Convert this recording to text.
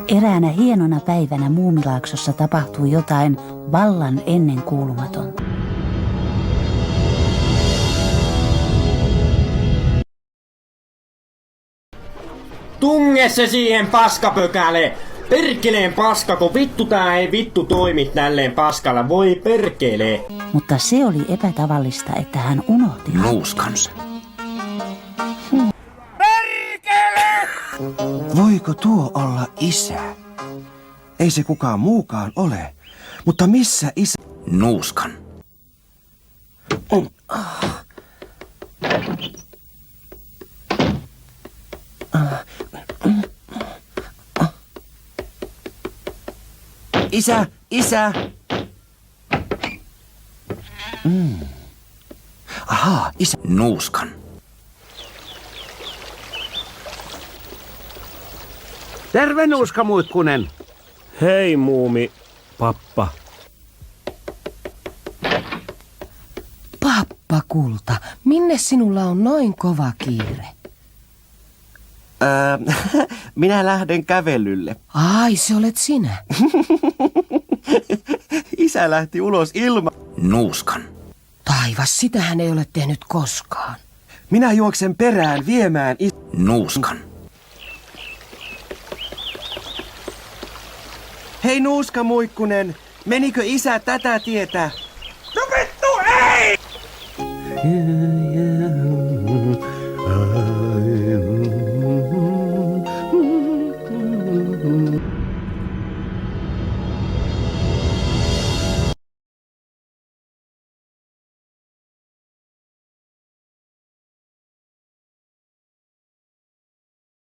Eräänä hienona päivänä Muumilaaksossa tapahtui jotain vallan ennenkuulumatonta. Tunge se siihen paskapökäle! Perkeleen paska, kun vittu tää ei vittu toimi tälleen paskalla, voi perkele. Mutta se oli epätavallista, että hän unohti nuuskansa. Perkele! Voiko tuo olla isä? Ei se kukaan muukaan ole. Mutta missä isä? Nuuskan. Isä, isä! Ahaa, isä. Nuuskan. Terve, Nuuskamuikkunen. Hei, muumi, pappa. Pappa kulta, minne sinulla on noin kova kiire? Minä lähden kävelylle. Ai, se olet sinä. Isä lähti ulos ilman. Nuuskan. Taivas, sitä hän ei ole tehnyt koskaan. Minä juoksen perään viemään Nuuskan. Hei Nuuskamuikkunen, menikö isä tätä tietä? No vittu ei!